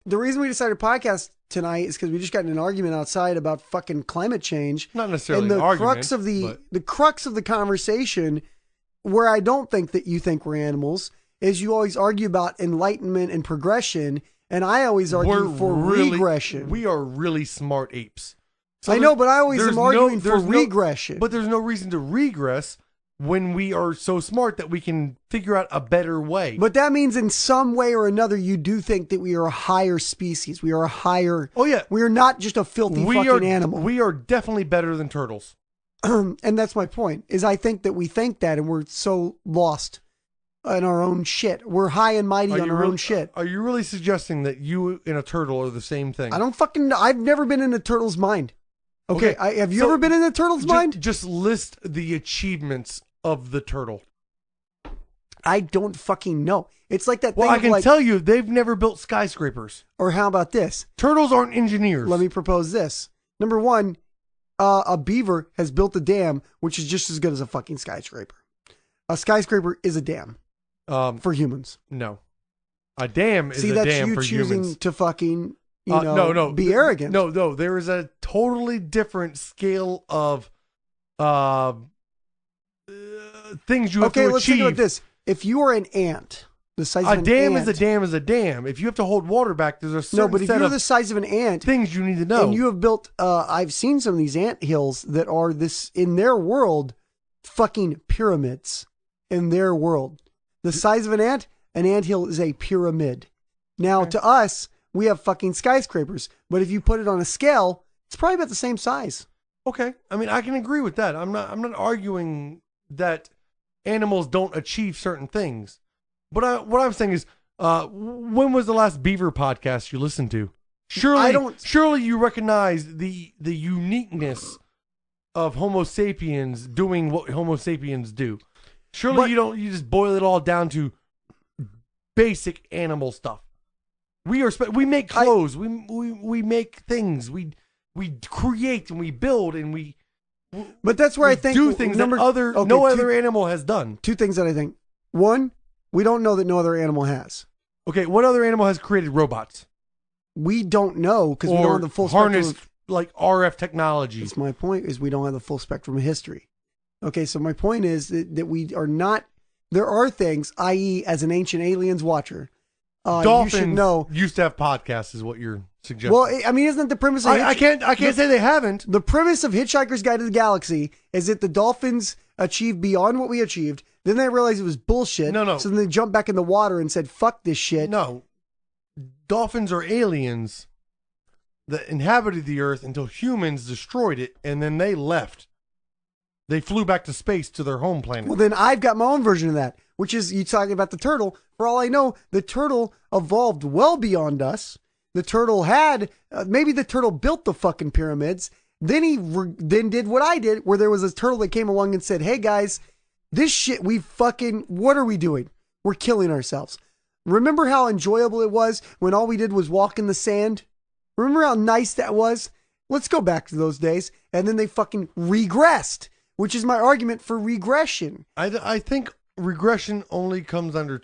the reason we decided podcast tonight is because we just got in an argument outside about fucking climate change. Not necessarily and the an argument. Crux of the conversation, where I don't think that you think we're animals, is you always argue about enlightenment and progression, and I always argue for regression. We are really smart apes. So I know, but I always am arguing for regression. But there's no reason to regress when we are so smart that we can figure out a better way. But that means in some way or another, you do think that we are a higher species. We are a higher... Oh, yeah. We are not just a filthy fucking animal. We are definitely better than turtles. And that's my point, is I think that we think that, and we're so lost in our own shit. We're high and mighty on our own shit. Are you really suggesting that you and a turtle are the same thing? I don't fucking... I've never been in a turtle's mind. Okay, have you ever been in a turtle's mind? Just list the achievements of the turtle. I don't fucking know. It's like that thing. Well, I can tell you, they've never built skyscrapers. Or how about this? Turtles aren't engineers. Let me propose this. Number one, a beaver has built a dam, which is just as good as a fucking skyscraper. A skyscraper is a dam for humans. No. A dam is a dam for humans. See, that's you choosing to fucking, be arrogant. No. There is a totally different scale of things you have to achieve. Okay, let's think about this. If you are an ant, the size of an ant... A dam is a dam is a dam. If you have to hold water back, there's a certain No, but if you're the size of an ant... Things you need to know. And you have built... I've seen some of these ant hills that are in their world, fucking pyramids. In their world. The size of an ant hill is a pyramid. Now, to us, we have fucking skyscrapers. But if you put it on a scale, it's probably about the same size. Okay. I mean, I can agree with that. I'm not arguing that animals don't achieve certain things. But what I'm saying is, when was the last beaver podcast you listened to? Surely you recognize the uniqueness of Homo sapiens doing what Homo sapiens do. Surely you just boil it all down to basic animal stuff. We make clothes, we make things, we create and we build and we But that's where I think do things that no other animal has done. Two things that I think. One, we don't know that no other animal has. Okay, what other animal has created robots? We don't know because we don't have the full spectrum of, like RF technology. That's my point, is we don't have the full spectrum of history. Okay, so my point is that we are not, there are things, i.e. as an ancient aliens watcher, Dolphins you should know, used to have podcasts is what you're suggesting. Well, I mean, isn't that the premise of I can't say they haven't. The premise of Hitchhiker's Guide to the Galaxy is that the dolphins achieved beyond what we achieved. Then they realized it was bullshit. No. So then they jumped back in the water and said, fuck this shit. No. Dolphins are aliens that inhabited the earth until humans destroyed it, and then they left. They flew back to space to their home planet. Well, then I've got my own version of that, which is you talking about the turtle. For all I know, the turtle evolved well beyond us. The turtle had, maybe the turtle built the fucking pyramids. Then he then did what I did, where there was a turtle that came along and said, hey guys, this shit, what are we doing? We're killing ourselves. Remember how enjoyable it was when all we did was walk in the sand? Remember how nice that was? Let's go back to those days. And then they fucking regressed, which is my argument for regression. I think regression only comes under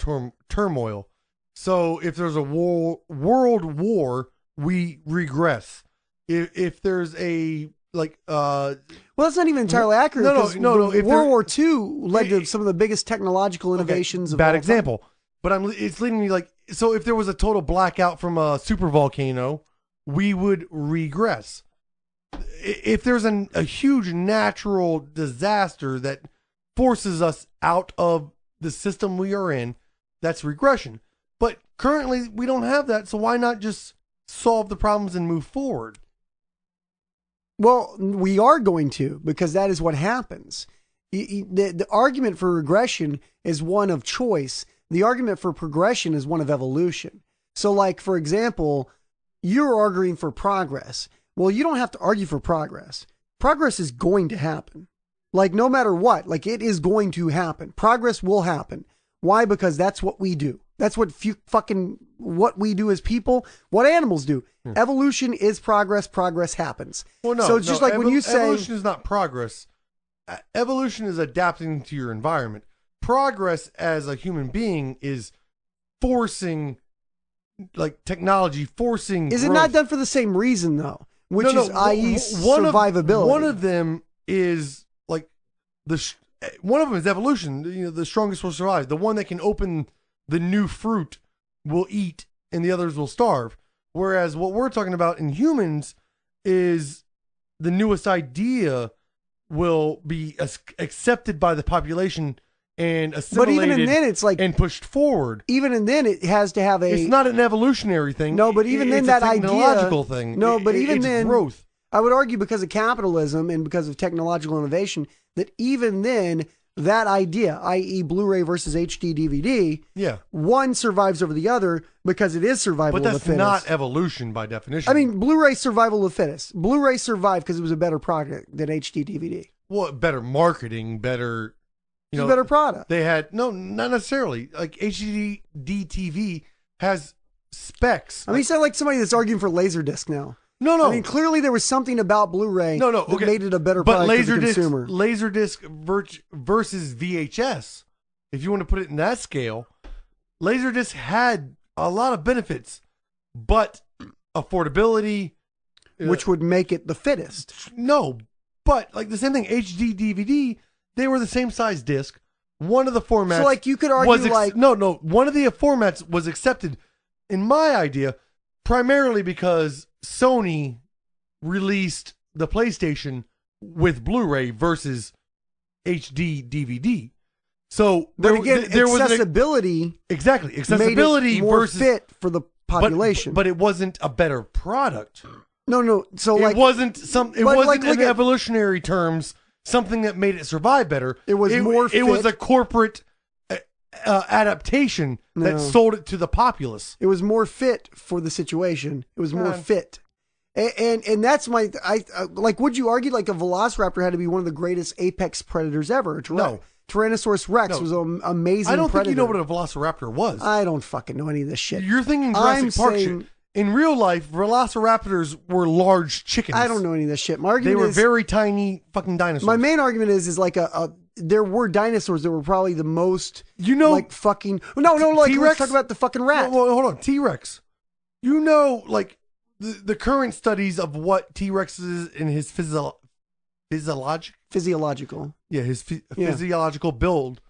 turmoil. So if there's a world war, we regress. If there's a well, that's not even entirely accurate. No. World War II led to some of the biggest technological innovations. Okay, bad example, but it's leading me so. If there was a total blackout from a super volcano, we would regress. If there's a huge natural disaster that forces us out of the system we are in, that's regression. But currently, we don't have that, so why not just solve the problems and move forward? Well, we are going to, because that is what happens. The argument for regression is one of choice. The argument for progression is one of evolution. So, like, for example, you're arguing for progress. Well, you don't have to argue for progress. Progress is going to happen. Like, no matter what, like, it is going to happen. Progress will happen. Why? Because that's what we do. That's what what we do as people, what animals do. Evolution is progress. Progress happens. Well, no. So it's just like when you say... Evolution is not progress. Evolution is adapting to your environment. Progress as a human being is forcing like technology forcing. Is it growth. not done for the same reason though? Which No, is, i.e., survivability. One of them is like one of them is evolution. You know, the strongest will survive. The one that can open the new fruit will eat, and the others will starve. Whereas what we're talking about in humans is the newest idea will be accepted by the population and assimilated. But even in then, it's like and pushed forward. Even in then, it has to have a. It's not an evolutionary thing. No, but even then, it's that a idea. technological thing. No, but even it's then, growth. I would argue because of capitalism and because of technological innovation that even then, that idea, i.e., Blu Ray versus HD DVD, yeah, one survives over the other because it is survival of the fittest. But that's not evolution by definition. I mean, Blu Ray survival of the fittest. Blu Ray survived because it was a better product than HD DVD. Well, better marketing, better. It's a better product. They had not necessarily. Like HD TV has specs. I mean, you sound like somebody that's arguing for Laserdisc now. No. I mean, clearly there was something about Blu-ray that made it a better product for the consumer. Laserdisc versus VHS, if you want to put it in that scale, Laserdisc had a lot of benefits, but affordability, which would make it the fittest. No, but like the same thing, HD DVD, they were the same size disc. One of the formats, so like you could argue, one of the formats was accepted in my idea primarily because Sony released the PlayStation with Blu-ray versus HD DVD. So there was accessibility. Accessibility more versus fit for the population, but it wasn't a better product. No. So like it wasn't in evolutionary terms something that made it survive better. It was more fit. It was a corporate adaptation that sold it to the populace. It was more fit for the situation. It was more fit. And that's my, like, would you argue like a velociraptor had to be one of the greatest apex predators ever? No. Tyrannosaurus Rex was an amazing predator. I don't think you know what a velociraptor was. I don't fucking know any of this shit. You're thinking Jurassic Park shit. In real life, velociraptors were large chickens. I don't know any of this shit. My argument is... They were very tiny fucking dinosaurs. My main argument is like there were dinosaurs that were probably the most, like fucking... No, like T-Rex? Let's talk about the fucking rat. Well, hold on. T-Rex. You know, like, the current studies of what T-Rex is in his physiological... Yeah, his physiological build.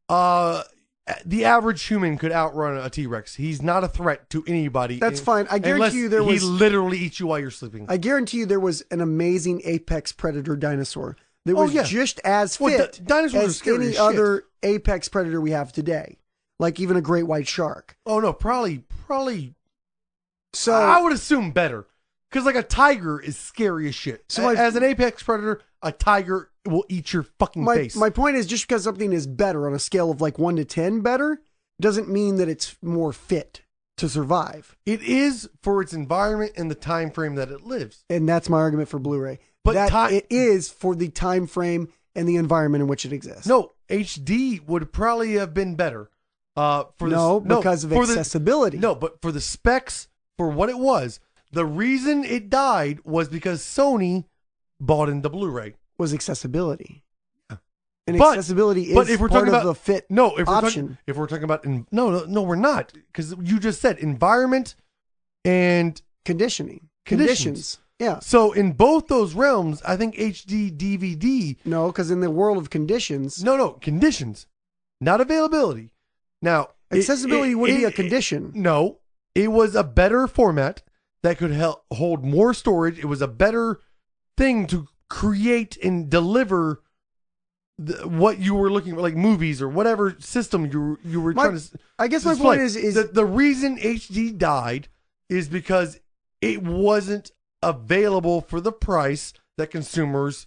The average human could outrun a T-Rex. He's not a threat to anybody. That's fine. I guarantee you he literally eats you while you're sleeping. I guarantee you there was an amazing apex predator dinosaur that was just as fit as any other apex predator we have today. Like even a great white shark. Oh no, probably. So I would assume better. Because like a tiger is scary as shit. So as an apex predator, a tiger will eat your fucking face. My point is just because something is better on a scale of like 1 to 10 better doesn't mean that it's more fit to survive. It is for its environment and the time frame that it lives. And that's my argument for Blu-ray. But it is for the time frame and the environment in which it exists. No, HD would probably have been better. Because of accessibility. But for the specs, for what it was, the reason it died was because Sony bought into Blu-ray. Was accessibility. Yeah. And accessibility is part of the fit option. If we're talking about... No, we're not. Because you just said environment and... Conditions. Yeah. So in both those realms, I think HD DVD... No, because in the world of conditions... No, conditions. Not availability. Now... Accessibility would be a condition. No. It was a better format that could hold more storage. It was a better thing to create and deliver what you were looking for, like movies or whatever system you were trying to. I guess my point is the reason HD died is because it wasn't available for the price that consumers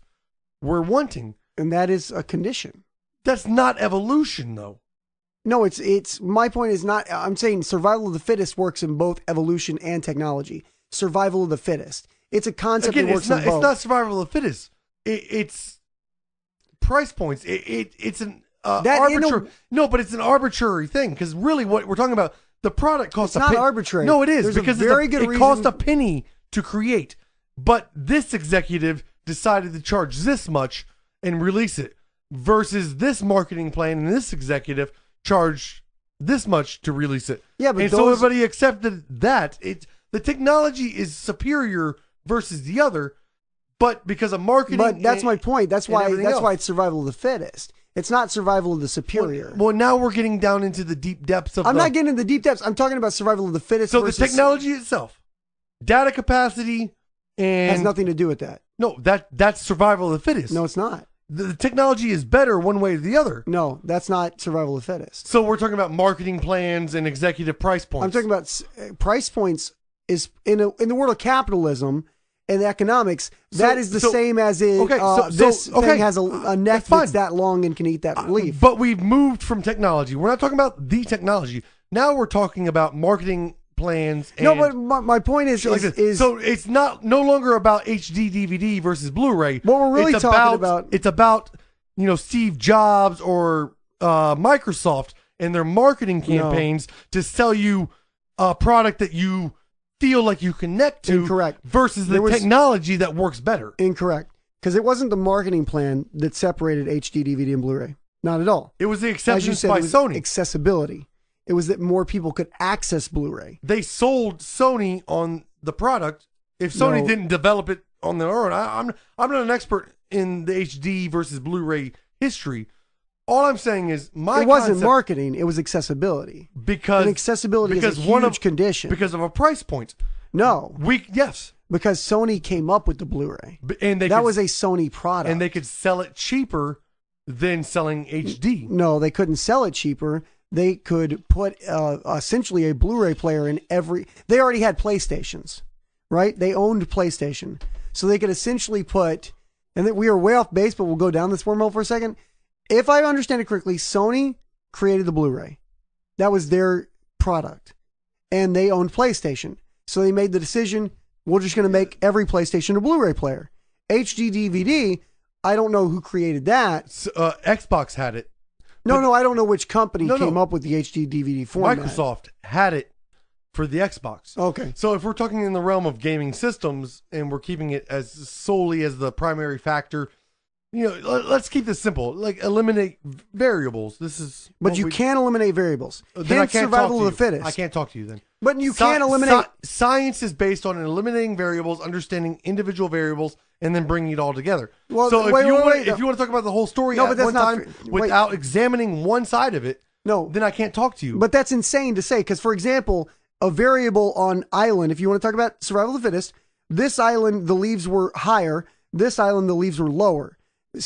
were wanting, and that is a condition. That's not evolution, though. No, it's my point is not. I'm saying survival of the fittest works in both evolution and technology. Survival of the fittest. It's a concept that works in both. It's not survival of the fittest. It's price points. It's an arbitrary. No, but it's an arbitrary thing because really, what we're talking about, the product costs. It's not arbitrary. No, it is. There's because it cost a penny to create, but this executive decided to charge this much and release it, versus this marketing plan and this executive charged this much to release it. Yeah, but so everybody accepted that. The technology is superior versus the other, but because of marketing. But that's my point. That's why else. it's survival of the fittest. It's not survival of the superior. Well, now we're getting down into the deep depths of. I'm not getting into the deep depths. I'm talking about survival of the fittest. So the technology itself, data capacity, and has nothing to do with that. No, that's survival of the fittest. No, it's not. The technology is better one way or the other. No, that's not survival of the fittest. So we're talking about marketing plans and executive price points. I'm talking about price points is in the world of capitalism and economics. That is the same as in this thing has a neck that's that long and can eat that leaf. But we've moved from technology. We're not talking about the technology. Now we're talking about marketing plans. And no, but my point is so it's no longer about HD DVD versus Blu-ray. What we're really talking about, it's about Steve Jobs or Microsoft and their marketing campaigns to sell you a product that you feel like you connect to. Incorrect. Versus the technology that works better. Incorrect. Because it wasn't the marketing plan that separated HD DVD and Blu-ray. Not at all. It was the acceptance by Sony. Accessibility. It was that more people could access Blu-ray. They sold Sony on the product. If Sony didn't develop it on their own, I'm not an expert in the HD versus Blu-ray history. All I'm saying is it wasn't marketing; it was accessibility. Because accessibility is a huge condition because of a price point. No, yes, because Sony came up with the Blu-ray, and that was a Sony product, and they could sell it cheaper than selling HD. No, they couldn't sell it cheaper. They could put essentially a Blu-ray player in every. They already had PlayStations, right? They owned PlayStation, so they could essentially put. And that we are way off base, but we'll go down this wormhole for a second. If I understand it correctly, Sony created the Blu-ray. That was their product, and they owned PlayStation, so they made the decision: we're just going to make every PlayStation a Blu-ray player. HD DVD. I don't know who created that. Xbox had it. No, I don't know which company came up with the HD DVD format. Microsoft had it for the Xbox. Okay. So if we're talking in the realm of gaming systems and we're keeping it as solely as the primary factor, let's keep this simple. Like eliminate variables. But you can't eliminate variables. Then I can't survival talk to of the fittest. I can't talk to you then. But you can't eliminate. Science is based on eliminating variables, understanding individual variables, and then bringing it all together. Well, so if you want to talk about the whole story at one time without examining one side of it, then I can't talk to you. But that's insane to say because, for example, a variable on island, if you want to talk about survival of the fittest, this island, the leaves were higher. This island, the leaves were lower.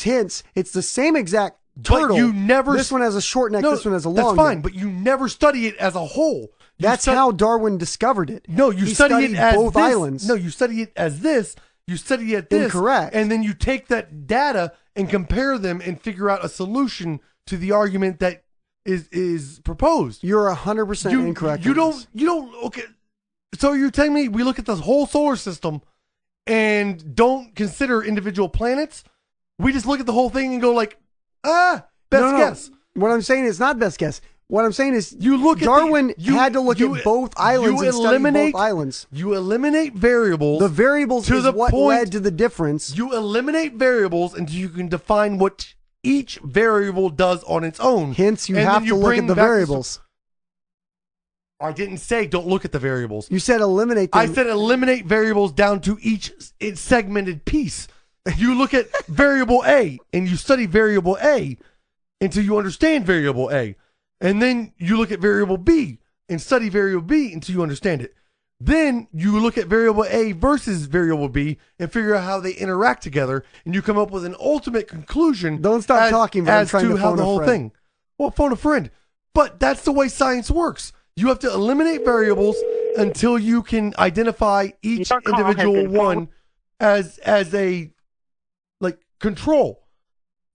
Hence, it's the same exact turtle. But this one has a short neck, this one has a long neck. That's fine, but you never study it as a whole. That's how Darwin discovered it. No, you study it as both islands. No, you study it as this. You study it this. Incorrect. And then you take that data and compare them and figure out a solution to the argument that is proposed. You're 100% incorrect. You don't. Okay. So you're telling me we look at the whole solar system and don't consider individual planets? We just look at the whole thing and go like, best guess. What I'm saying is not best guess. What I'm saying is Darwin had to look at both islands and study both islands. You eliminate variables. The variables is what led to the difference. You eliminate variables until you can define what each variable does on its own. Hence, you have to look at the variables. I didn't say don't look at the variables. You said eliminate them. I said eliminate variables down to each segmented piece. You look at variable A and you study variable A until you understand variable A. And then you look at variable B and study variable B until you understand it. Then you look at variable A versus variable B and figure out how they interact together, and you come up with an ultimate conclusion. Don't stop talking, but as to how the whole thing. Well, phone a friend. But that's the way science works. You have to eliminate variables until you can identify each individual one as a control.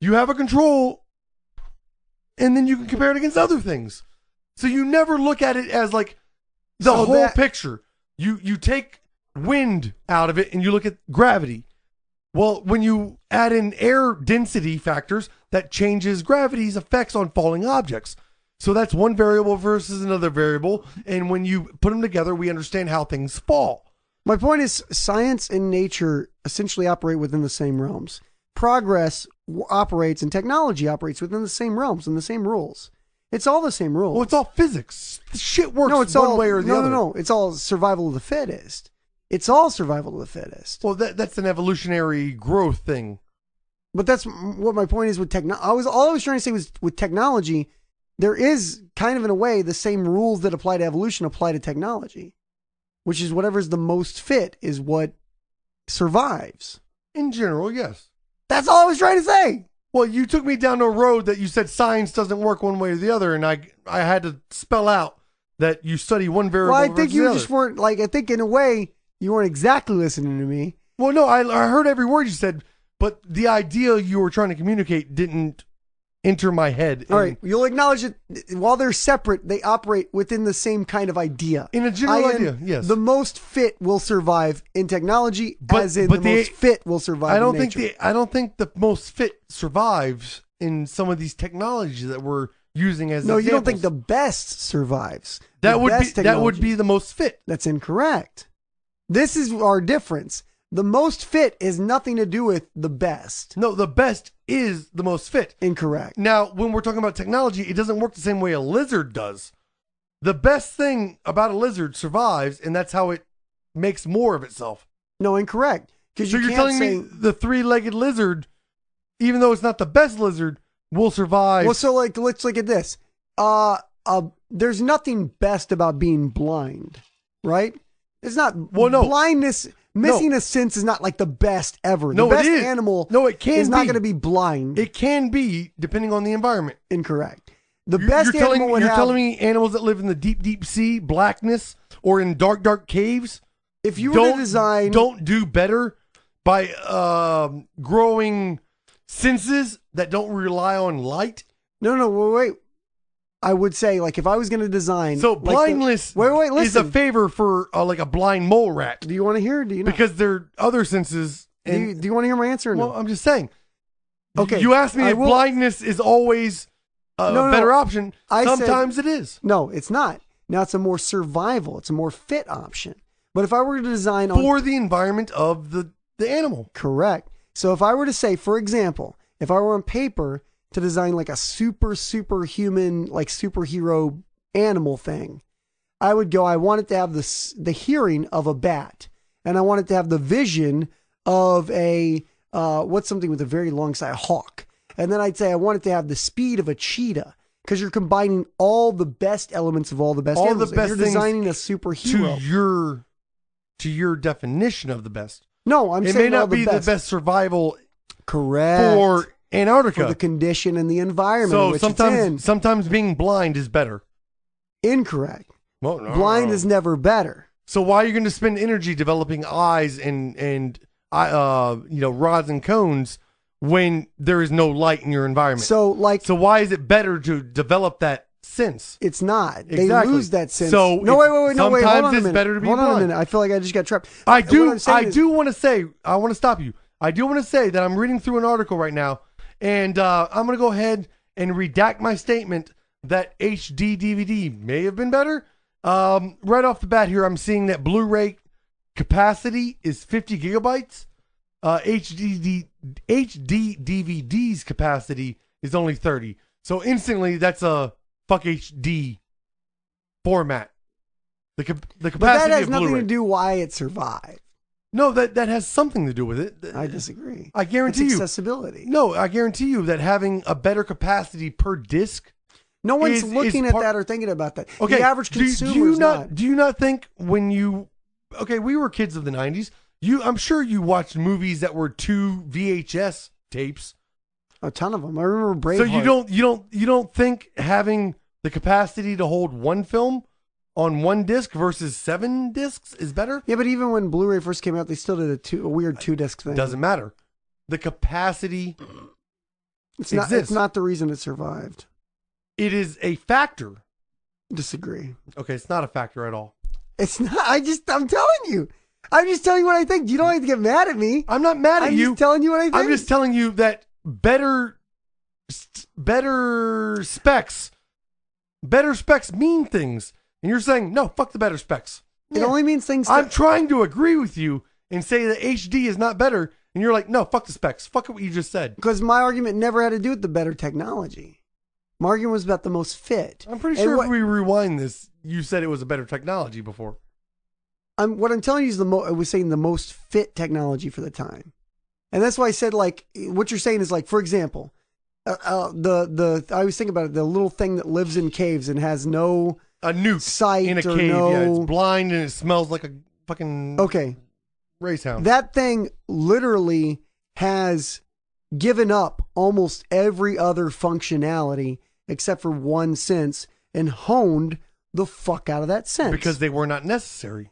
You have a control. And then you can compare it against other things. So you never look at it as like the whole picture. You take wind out of it and you look at gravity. Well, when you add in air density factors, that changes gravity's effects on falling objects. So that's one variable versus another variable. And when you put them together, we understand how things fall. My point is science and nature essentially operate within the same realms. Progress operates and technology operates within the same realms and the same rules. It's all the same rules. Well, it's all physics. The shit works way or the other. No. It's all survival of the fittest. It's all survival of the fittest. Well, that's an evolutionary growth thing. But that's what my point is with technology. All I was trying to say was with technology, there is kind of in a way the same rules that apply to evolution apply to technology, which is whatever's the most fit is what survives. In general, yes. That's all I was trying to say. Well, you took me down a road that you said science doesn't work one way or the other, and I had to spell out that you study one variable. Well, I think you just weren't I think in a way you weren't exactly listening to me. Well, no, I heard every word you said, but the idea you were trying to communicate didn't enter my head. All right, you'll acknowledge that while they're separate, they operate within the same kind of idea. In a general idea, yes. The most fit will survive in technology, as in the most fit will survive in nature. I don't think the most fit survives in some of these technologies that we're using as examples. You don't think the best survives. That would be the most fit. That's incorrect. This is our difference. The most fit has nothing to do with the best. No, the best is the most fit. Incorrect. Now, when we're talking about technology, it doesn't work the same way a lizard does. The best thing about a lizard survives, and that's how it makes more of itself. No, incorrect. So you're telling me the three-legged lizard, even though it's not the best lizard, will survive? Well, so let's look at this. There's nothing best about being blind, right? It's not. Well, no. Blindness. Missing a sense is not like the best ever. No, the best it is. Animal it can is not going to be blind. It can be, depending on the environment. Incorrect. The best animal would have... You're telling me animals that live in the deep, deep sea, blackness, or in dark, dark caves... If you were to design... Don't do better by growing senses that don't rely on light? No, wait. I would say, if I was going to design... So blindness is a favor for, a blind mole rat. Do you want to hear it? Do you not? Because their other senses... Do you want to hear my answer or no? Well, I'm just saying. Okay. You asked me if blindness is always a better option. Sometimes it is. No, it's not. Now, it's a more survival. It's a more fit option. But if I were to design... For the environment of the animal. Correct. So if I were to say, for example, if I were on paper... to design a superhuman, superhero animal thing, I would go, I want it to have the hearing of a bat, and I want it to have the vision of what's something with a very long side, a hawk. And then I'd say I want it to have the speed of a cheetah, because you're combining all the best elements of all the best animals. The best you're designing a superhero. To your definition of the best. No, I'm saying it may not be the best survival. Correct. For Antarctica. For the condition and the environment in which sometimes, it's in. Sometimes being blind is better. Incorrect. Well, no, blind is never better. So why are you going to spend energy developing eyes and rods and cones when there is no light in your environment? So why is it better to develop that sense? It's not. Exactly. They lose that sense. So no, wait. Hold on a minute. Sometimes it's better to be blind. Hold on a minute. I feel like I just got trapped. I want to stop you. I do want to say that I'm reading through an article right now. And I'm going to go ahead and redact my statement that HD DVD may have been better. Right off the bat here, I'm seeing that Blu Ray capacity is 50 gigabytes. HD DVD's capacity is only 30. So instantly, that's a fuck HD format. The capacity but that has of nothing Blu-ray. To do why it survived. No, that has something to do with it. I disagree. I guarantee it's you. Accessibility. No, I guarantee you that having a better capacity per disc. No one's looking at that or thinking about that. Okay, the average consumer is not. Do you not think when you... Okay, we were kids of the 90s. I'm sure you watched movies that were 2 VHS tapes. A ton of them. I remember Braveheart. So you don't think having the capacity to hold one film on one disc versus 7 discs is better? Yeah, but even when Blu-ray first came out, they still did a weird 2-disc thing. Doesn't matter. The capacity exists. It's not the reason it survived. It is a factor. Disagree. Okay, it's not a factor at all. It's not. I'm telling you. I'm just telling you what I think. You don't have to get mad at me. I'm not mad at you. I'm just telling you what I think. I'm just telling you that better specs mean things. And you're saying, no, fuck the better specs. It only means things. I'm trying to agree with you and say that HD is not better. And you're like, no, fuck the specs. Fuck what you just said. Because my argument never had to do with the better technology. My argument was about the most fit. I'm pretty And sure what- if we rewind this, you said it was a better technology before. what I'm telling you is I was saying the most fit technology for the time. And that's why I said, like, what you're saying is, like, for example, I always think about it, the little thing that lives in caves and has no A newt sight in a or cave. no... Yeah, it's blind and it smells like a fucking race hound. That thing literally has given up almost every other functionality except for one sense and honed the fuck out of that sense. Because they were not necessary.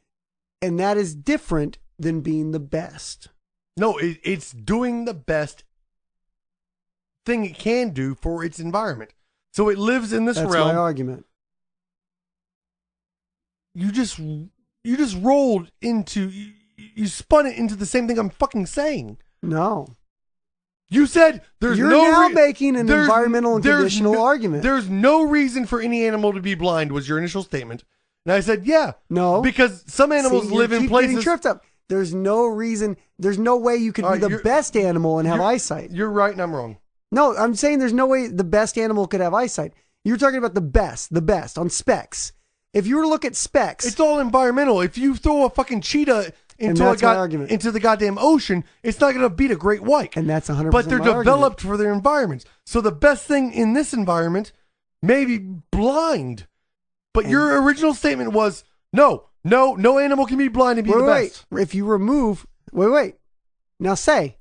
And that is different than being the best. No, it's doing the best thing it can do for its environment. So it lives in this That's realm. my argument. You just rolled into, you spun it into the same thing I'm fucking saying. No. You said there's You're no now making an environmental and conditional argument. There's no reason for any animal to be blind was your initial statement. And I said, yeah. No. Because some animals See, live you in keep places. getting tripped up. There's no reason. There's no way you could All be right, the best animal and have eyesight. You're right and I'm wrong. No, I'm saying there's no way the best animal could have eyesight. You're talking about the best on specs. If you were to look at specs, It's all environmental. If you throw a fucking cheetah into that's my argument. into the goddamn ocean, it's not going to beat a great white. and that's 100%. But they're my developed argument. for their environments. So the best thing in this environment may be blind. But your original statement was, no animal can be blind and be the best. Wait. If you remove, wait. Now say,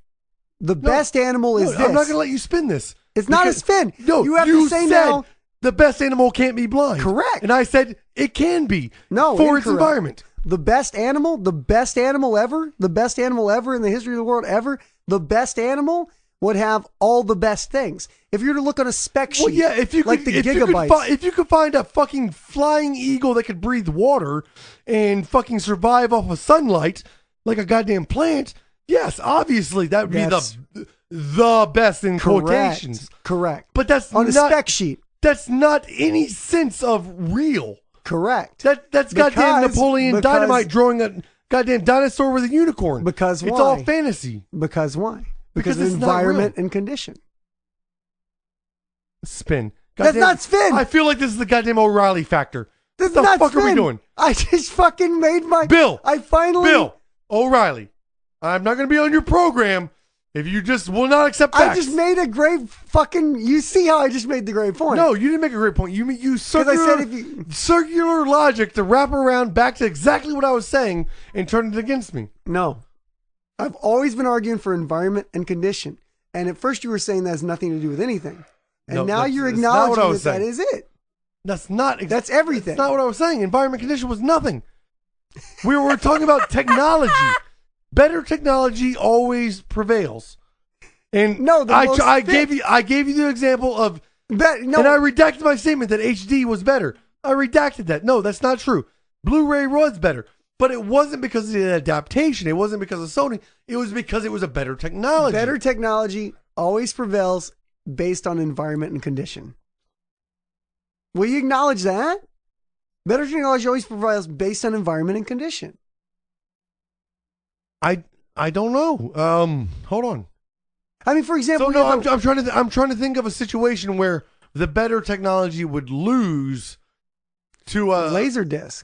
the best animal is No, this. I'm not going to let you spin this. It's not a Because- spin. No, you have to say said now. the best animal can't be blind. Correct. And I said it can be. No, for its incorrect. environment. The best animal ever in the history of the world ever, the best animal would have all the best things. If you were to look on a spec sheet, Well, yeah, if you like could, the if gigabytes, if you could find a fucking flying eagle that could breathe water and fucking survive off of sunlight like a goddamn plant, yes, obviously that would be the best in quotations. Correct. But that's on a not spec sheet. That's not any sense of real. Correct. That's goddamn Napoleon Dynamite drawing a goddamn dinosaur with a unicorn. Because it's why? all fantasy. Because why? Because of it's not environment real. and condition. Spin. That's not spin. I feel like this is the goddamn O'Reilly factor. That's What the not fuck spin. are we doing? I just fucking made my Bill. Bill O'Reilly. I'm not going to be on your program if you just will not accept facts. I just made a great fucking. You see how I just made the great point? No, you didn't make a great point. You circular, I said if you- circular logic to wrap around back to exactly what I was saying and turn it against me. No. I've always been arguing for environment and condition. And at first you were saying that has nothing to do with anything. And No, now that's- you're that's not what I acknowledging was that that saying. is it. That's everything. That's not what I was saying. Environment condition was nothing. We were talking about technology. Better technology always prevails. And No, the most I fit. gave you the example of and I redacted my statement that HD was better. I redacted that. No, that's not true. Blu Ray was better. But it wasn't because of the adaptation. It wasn't because of Sony. It was because it was a better technology. Better technology always prevails based on environment and condition. Will you acknowledge that? Better technology always prevails based on environment and condition. I don't know. Hold on. I mean, for example, So no, I'm trying to think of a situation where the better technology would lose to a Laserdisc.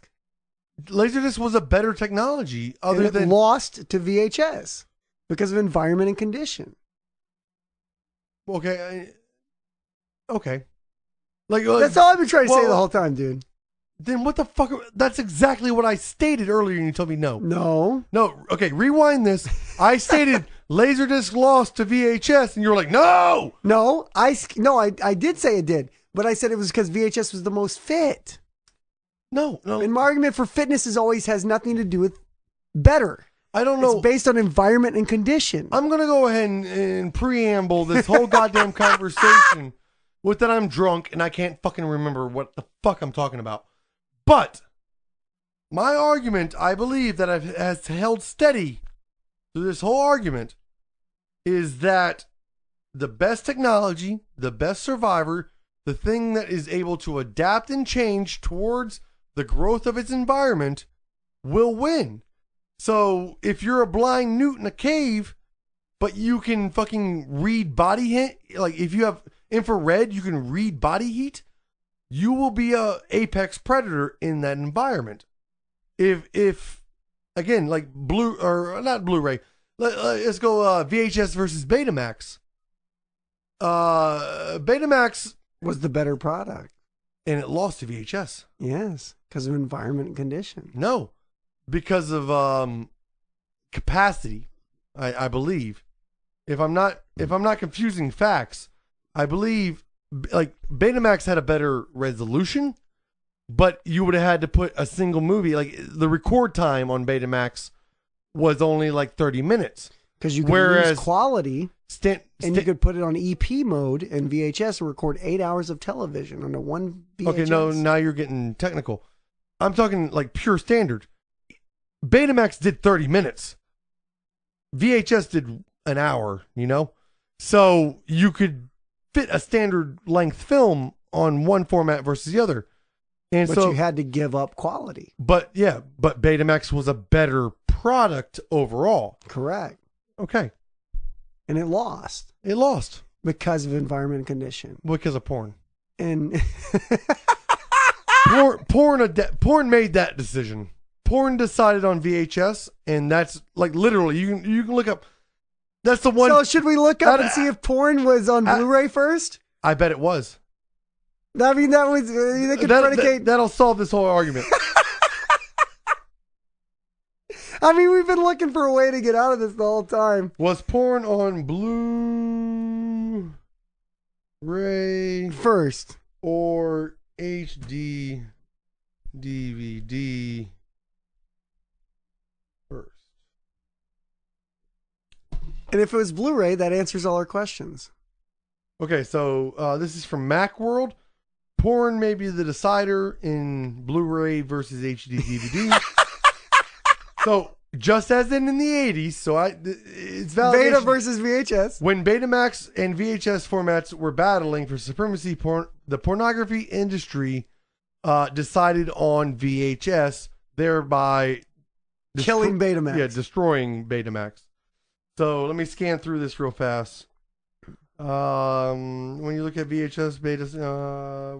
Laserdisc was a better technology other And it than lost to VHS because of environment and condition. okay. Like That's all I've been trying to say well, the whole time, dude. Then what the fuck? That's exactly what I stated earlier, and you told me no. No. No. Okay, rewind this. I stated Laserdisc lost to VHS, and you were like, no. No, I did say it did, but I said it was because VHS was the most fit. No. And my argument for fitness always has nothing to do with better. I don't know. It's based on environment and condition. I'm going to go ahead and preamble this whole goddamn conversation with that I'm drunk and I can't fucking remember what the fuck I'm talking about. But my argument, I believe that has held steady through this whole argument is that the best technology, the best survivor, the thing that is able to adapt and change towards the growth of its environment will win. So if you're a blind newt in a cave, but you can fucking read body hint, like if infrared, you can read body heat, you will be a apex predator in that environment. If again, like not Blu-ray, let's go VHS versus Betamax. Betamax was the better product. And it lost to VHS. Yes, because of environment and condition. No, because of capacity, I believe. If I'm not confusing facts, I believe like Betamax had a better resolution, but you would have had to put a single movie. Like the record time on Betamax was only like 30 minutes. Because you could lose quality, and you could put it on EP mode and VHS and record 8 hours of television on a one VHS. Okay, no, now you're getting technical. I'm talking like pure standard. Betamax did 30 minutes. VHS did an hour, So you could fit a standard length film on one format versus the other. And but you had to give up quality. But Betamax was a better product overall. Correct. Okay. And it lost. It lost. Because of environment and condition. Because of porn. And porn made that decision. Porn decided on VHS, and that's like literally you can look up. That's the one. So should we look up and see if porn was on Blu-ray first? I bet it was. I mean, that was they could predicate. That'll solve this whole argument. I mean, we've been looking for a way to get out of this the whole time. Was porn on Blu-ray first or HD DVD first? And if it was Blu-ray, that answers all our questions. Okay, so this is from Macworld. Porn may be the decider in Blu-ray versus HD DVD. So, just as in the 80s, it's validation. Beta versus VHS. When Betamax and VHS formats were battling for supremacy, the pornography industry decided on VHS, thereby killing Betamax. Yeah, destroying Betamax. So, let me scan through this real fast. When you look at VHS,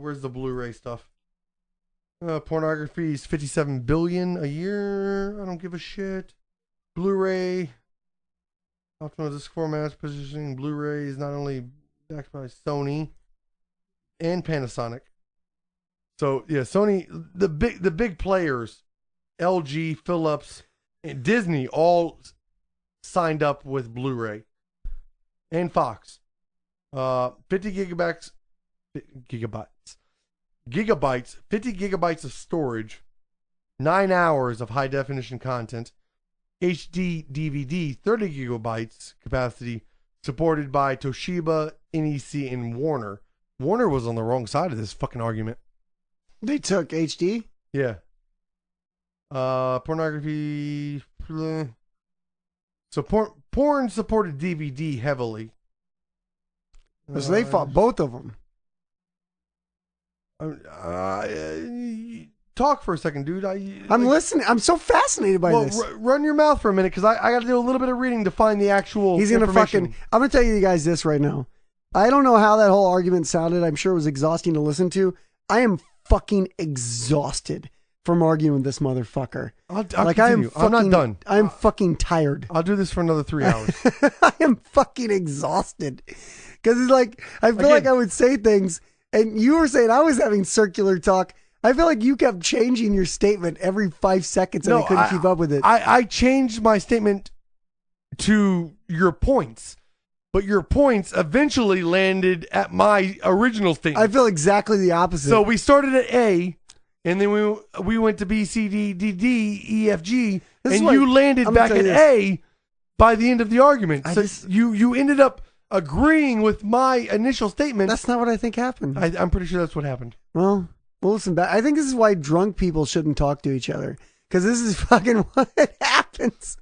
where's the Blu-ray stuff? Pornography is 57 billion a year. I don't give a shit. Blu-ray, optimal disc formats, positioning Blu-ray is not only backed by Sony and Panasonic. So yeah, Sony, the big players, LG, Philips, and Disney all signed up with Blu-ray, and Fox. 50 gigabytes, 50 gigabytes of storage, 9 hours of high definition content, HD DVD, 30 gigabytes capacity, supported by Toshiba, NEC, and Warner. Warner was on the wrong side of this fucking argument. They took HD? Yeah. Pornography. So porn supported DVD heavily. So they fought both of them. Talk for a second, dude. I'm listening. I'm so fascinated by this. Run your mouth for a minute, because I got to do a little bit of reading to find the actual He's gonna information. I'm going to tell you guys this right now. I don't know how that whole argument sounded. I'm sure it was exhausting to listen to. I am fucking exhausted from arguing with this motherfucker. I'll continue. I'm not done. I'm fucking tired. I'll do this for another 3 hours. I am fucking exhausted. Because it's like, I feel like I would say things, and you were saying I was having circular talk. I feel like you kept changing your statement every 5 seconds, and I couldn't keep up with it. I changed my statement to your points, but your points eventually landed at my original statement. I feel exactly the opposite. So we started at A, and then we went to B, C, D, D, D, E, F, G, and you landed back at A by the end of the argument. You ended up agreeing with my initial statement. That's not what I think happened. I'm pretty sure that's what happened. Well, listen back. I think this is why drunk people shouldn't talk to each other, because this is fucking what happens.